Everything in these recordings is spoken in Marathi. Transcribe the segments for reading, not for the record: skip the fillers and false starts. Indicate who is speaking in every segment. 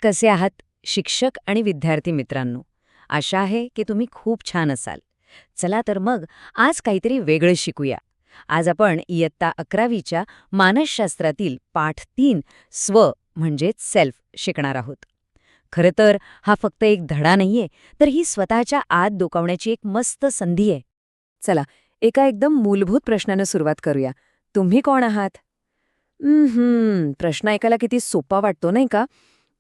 Speaker 1: कसे आहात शिक्षक आणि विद्यार्थी मित्रांनो? आशा आहे की तुम्ही खूप छान असाल. चला तर मग आज काहीतरी वेगळं शिकूया. आज आपण इयत्ता 11वीच्या मानसशास्त्रातील पाठ 3 स्व म्हणजेच सेल्फ शिकणार आहोत. खरं तर हा फक्त एक धडा नाहीये, तर ही स्वतःच्या आत डोकावण्याची एक मस्त संधी आहे. चला, एका एकदम मूलभूत प्रश्नानं सुरुवात करूया. तुम्ही कोण आहात? प्रश्न ऐकायला किती सोपा वाटतो नाही का?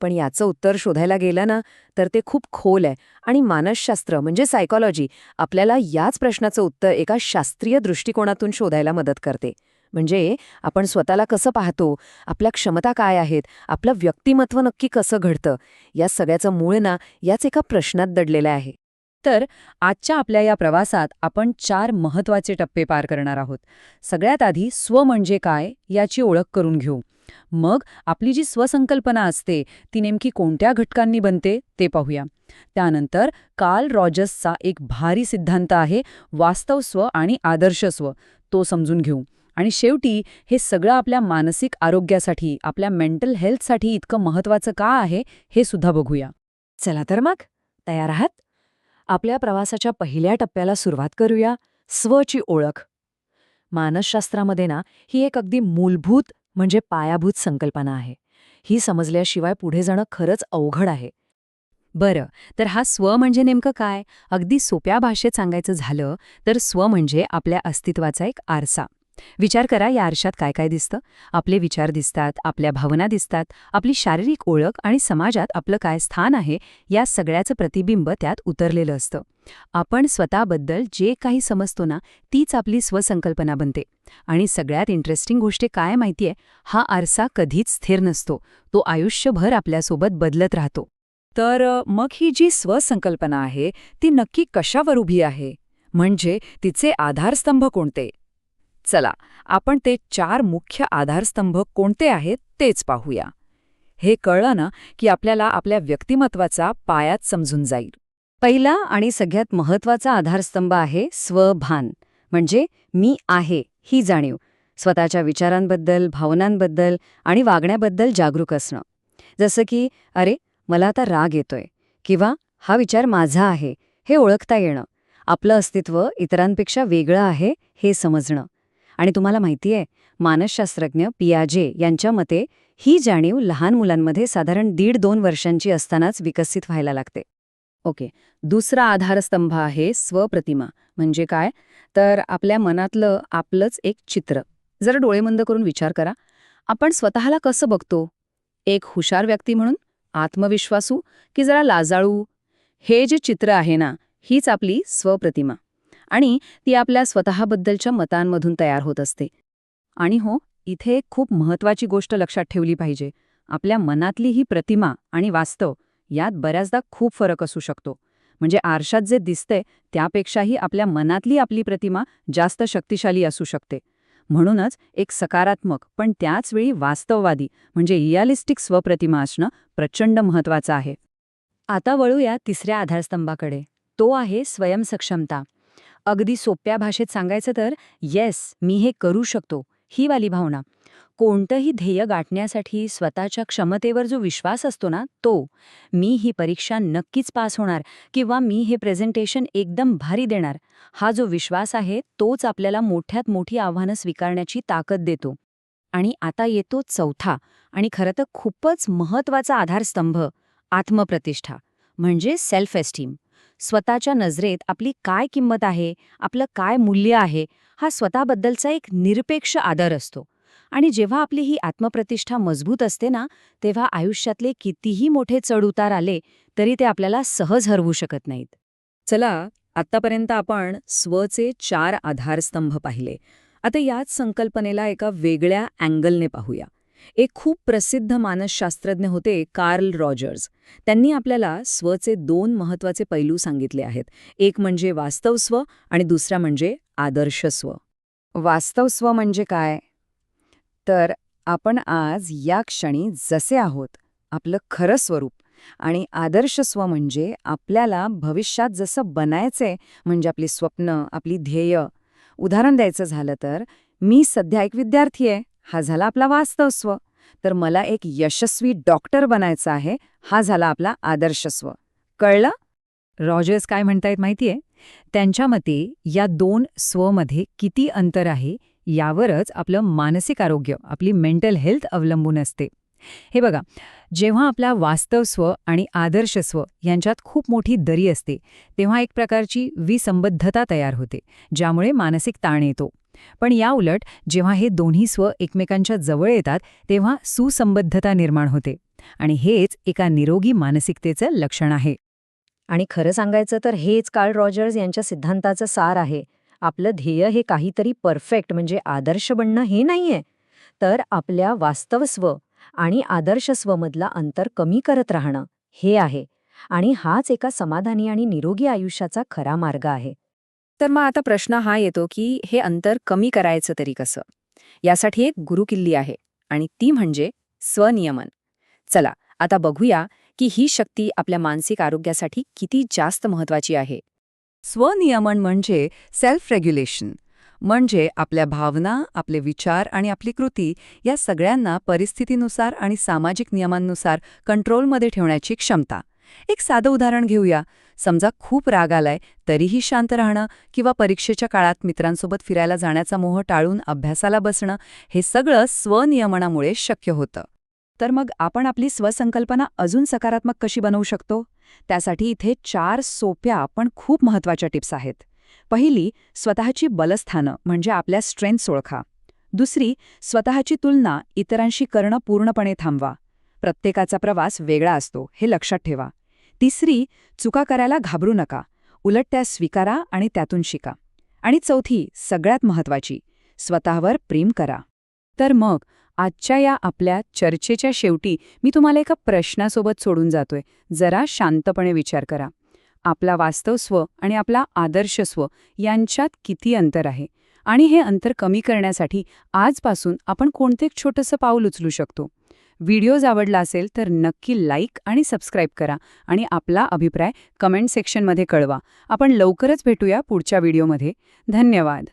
Speaker 1: पण याचं उत्तर शोधायला गेलं ना तर ते खूप खोल आहे. आणि मानसशास्त्र म्हणजे सायकॉलॉजी आपल्याला याच प्रश्नाचं उत्तर एका शास्त्रीय दृष्टिकोनातून शोधायला मदत करते. म्हणजे आपण स्वतःला कसं पाहतो, आपल्या क्षमता काय आहेत, आपलं व्यक्तिमत्व नक्की कसं घडतं, या सगळ्याचं मूळ ना याच एका प्रश्नात दडलेलं आहे. तर आजच्या आपल्या या प्रवासात आपण 4 महत्त्वाचे टप्पे पार करणार आहोत. सगळ्यात आधी स्व म्हणजे काय याची ओळख करून घेऊ. मग आपली जी स्वसंकल्पना असते ती नेमकी कोणत्या घटकांनी बनते ते पाहूया. त्यानंतर कार्ल रॉजर्सचा एक भारी सिद्धांत आहे, वास्तव स्व आणि आदर्श स्व, तो समजून घेऊ. आणि शेवटी हे सगळं आपल्या मानसिक आरोग्यासाठी, आपल्या मेंटल हेल्थसाठी इतकं महत्त्वाचं का आहे हे सुद्धा बघूया. चला तर मग, तयार आहात? आपल्या प्रवासाच्या पहिल्या टप्प्याला सुरुवात करूया, स्वची ओळख. मानसशास्त्रामध्ये ना ही एक अगदी मूलभूत म्हणजे पायाभूत संकल्पना आहे. ही समजल्याशिवाय पुढे जाणं खरंच अवघड आहे. बरं, तर हा स्व म्हणजे नेमकं काय? अगदी सोप्या भाषेत सांगायचं झालं तर स्व म्हणजे आपल्या अस्तित्वाचा एक आरसा. विचार करा, या आरशात काय काय दिसतं? आपले विचार दिसतात, आपल्या भावना दिसतात, आपली शारीरिक ओळख आणि समाजात आपलं काय स्थान आहे, या सगळ्याचं प्रतिबिंब त्यात उतरलेलं असतं. आपण स्वतःबद्दल जे काही समजतो ना, तीच आपली स्वसंकल्पना बनते. आणि सगळ्यात इंटरेस्टिंग गोष्ट काय माहितीये, हा आरसा कधीच स्थिर नसतो. तो आयुष्यभर आपल्यासोबत बदलत राहतो. तर मग ही जी स्वसंकल्पना आहे ती नक्की कशावर उभी आहे? म्हणजे तिचे आधारस्तंभ कोणते? चला, आपण ते 4 मुख्य आधारस्तंभ कोणते आहेत तेच पाहूया. हे कळलं ना की आपल्याला आपल्या व्यक्तिमत्वाचा पायाच समजून जाईल. पहिला आणि सगळ्यात महत्त्वाचा आधारस्तंभ आहे स्वभान, म्हणजे मी आहे ही जाणीव. स्वतःच्या विचारांबद्दल, भावनांबद्दल आणि वागण्याबद्दल जागरूक असणं. जसं की, अरे, मला आता राग येतोय, किंवा हा विचार माझा आहे हे ओळखता येणं. आपलं अस्तित्व इतरांपेक्षा वेगळं आहे हे समजणं. आणि तुम्हाला माहितीये, मानसशास्त्रज्ञ पियाजे यांच्या मते ही जाणीव लहान मुलांमध्ये साधारण 1.5-2 वर्षांची असतानाच विकसित व्हायला लागते. ओके, दुसरा आधारस्तंभ आहे स्वप्रतिमा. म्हणजे काय? तर आपल्या मनातलं आपलंच एक चित्र. जरा डोळे मंद करून विचार करा, आपण स्वतःला कसं बघतो? एक हुशार व्यक्ती म्हणून, आत्मविश्वासू, की जरा लाजाळू? हे जे चित्र आहे ना, हीच आपली स्वप्रतिमा. आणि ती आपल्या स्वतःबद्दलच्या मतांमधून तयार होत असते. आणि हो, इथे एक खूप महत्त्वाची गोष्ट लक्षात ठेवली पाहिजे. आपल्या मनातली ही प्रतिमा आणि वास्तव यात बऱ्याचदा खूप फरक असू शकतो. म्हणजे आरशात जे दिसतंय त्यापेक्षाही आपल्या मनातली आपली प्रतिमा जास्त शक्तिशाली असू शकते. म्हणूनच एक सकारात्मक पण त्याच वेळी वास्तववादी म्हणजे रिअलिस्टिक स्वप्रतिमा असणं प्रचंड महत्त्वाचं आहे. आता वळूया तिसऱ्या आधारस्तंभाकडे. तो आहे स्वयंसक्षमता. अगदी सोप्या भाषेत सांगायचं तर, येस, मी हे करू शकतो, ही वाली भावना. कोणतंही ध्येय गाठण्यासाठी स्वतःच्या क्षमतेवर जो विश्वास असतो ना, तो, मी ही परीक्षा नक्कीच पास होणार, किंवा मी हे प्रेझेंटेशन एकदम भारी देणार, हा जो विश्वास आहे तोच आपल्याला मोठ्यात मोठी आव्हानं स्वीकारण्याची ताकद देतो. आणि आता येतो चौथा आणि खरं तर खूपच महत्त्वाचा आधारस्तंभ, आत्मप्रतिष्ठा म्हणजे सेल्फ एस्टीम. स्वतःच्या नजरेत आपली काय किंमत आहे, आपलं काय मूल्य आहे, हा स्वतःबद्दलचा एक निरपेक्ष आदर असतो. आणि जेव्हा आपली ही आत्मप्रतिष्ठा मजबूत असते ना, तेव्हा आयुष्यातले कितीही मोठे चढउतार आले तरी ते आपल्याला सहज हरवू शकत नाहीत. चला, आत्तापर्यंत आपण स्वचे 4 आधारस्तंभ पाहिले. आता याच संकल्पनेला एका वेगळ्या अँगलने पाहूया. एक खूप प्रसिद्ध मानसशास्त्रज्ञ होते कार्ल रॉजर्स. त्यांनी आपल्याला स्वचे 2 महत्त्वाचे पैलू सांगितले आहेत. एक म्हणजे वास्तव स्व आणि दुसरा म्हणजे आदर्श स्व. वास्तव स्व म्हणजे काय? तर आपण आज या क्षणी जसे आहोत, आपलं खरं स्वरूप. आणि आदर्श स्व म्हणजे आपल्याला भविष्यात जसं बनायचंय, म्हणजे आपली स्वप्न, आपली ध्येय. उदाहरण द्यायचं झालं तर, मी सध्या एक विद्यार्थी आहे, हा झाला आपला वास्तव स्व. तर मला एक यशस्वी डॉक्टर बनायचं आहे, हा झाला आपला आदर्श स्व. कळलं?
Speaker 2: रॉजर्स काय म्हणतायत माहितीये? त्यांच्या मते या दोन स्वमध्ये किती अंतर आहे यावरच आपलं मानसिक आरोग्य, आपली मेंटल हेल्थ अवलंबून असते. हे बघा, जेव्हा आपला वास्तव स्व आणि आदर्श स्व यांच्यात खूप मोठी दरी असते, तेव्हा एक प्रकारची विसंबद्धता तयार होते, ज्यामुळे मानसिक ताण येतो. पण या उलट जेव्हा हे दोन्ही स्व एकमेकांच्या जवळ येतात, तेव्हा सुसंबद्धता निर्माण होते. आणि हेच एका निरोगी मानसिकतेचं लक्षण आहे.
Speaker 1: आणि खरं सांगायचं तर हेच कार्ल रॉजर्स यांच्या सिद्धांताचं सार आहे. आपलं ध्येय हे काहीतरी परफेक्ट म्हणजे आदर्श बनणं हे नाहीये, तर आपल्या वास्तव स्व आणि आदर्श स्वमधला अंतर कमी करत राहणं हे आहे. आणि हाच एका समाधानी आणि निरोगी आयुष्याचा खरा मार्ग आहे. तर मग आता प्रश्न हा येतो की हे अंतर कमी करायचं तरी कसं? यासाठी एक गुरुकिल्ली आहे आणि ती म्हणजे स्वनियमन. चला आता बघूया की ही शक्ती आपल्या मानसिक आरोग्यासाठी किती जास्त महत्वाची आहे.
Speaker 2: स्वनियमन म्हणजे सेल्फ रेग्युलेशन. म्हणजे आपल्या भावना, आपले विचार आणि आपली कृती या सगळ्यांना परिस्थितीनुसार आणि सामाजिक नियमांनुसार कंट्रोलमध्ये ठेवण्याची क्षमता. एक साधं उदाहरण घेऊया. समजा खूप राग आलाय तरीही शांत राहणं किंवा परीक्षेच्या काळात मित्रांसोबत फिरायला जाण्याचा मोह टाळून अभ्यासाला बसणं, हे सगळं स्वनियमनामुळे शक्य होतं. तर मग आपण आपली स्वसंकल्पना अजून सकारात्मक कशी बनवू शकतो? त्यासाठी इथे 4 सोप्या पण खूप महत्त्वाच्या टिप्स आहेत. पहिली, स्वतःची बलस्थानं म्हणजे आपल्या स्ट्रेंथ्स ओळखा. दुसरी, स्वतःची तुलना इतरांशी करणं पूर्णपणे थांबवा. प्रत्येकाचा प्रवास वेगळा असतो, हे लक्षात ठेवा. तिसरी, चुका करायला घाबरू नका. उलट त्या स्वीकारा आणि त्यातून शिका. आणि चौथी, सगळ्यात महत्त्वाची, स्वतःवर प्रेम करा. तर मग आजच्या या आपल्या चर्चेच्या शेवटी मी तुम्हाला एका प्रश्नासोबत सोडून जातोय. जरा शांतपणे विचार करा. आपला वास्तव स्व आणि आपला आदर्श स्व यांच्यात किती अंतर आहे? आणि हे अंतर कमी करण्यासाठी आजपासून आपण कोणते एक छोटंसं पाऊल उचलू शकतो? व्हिडिओज आवडला असेल तर नक्की लाईक आणि सबस्क्राईब करा आणि आपला अभिप्राय कमेंट सेक्शनमध्ये कळवा. आपण लवकरच भेटूया पुढच्या व्हिडिओमध्ये. धन्यवाद.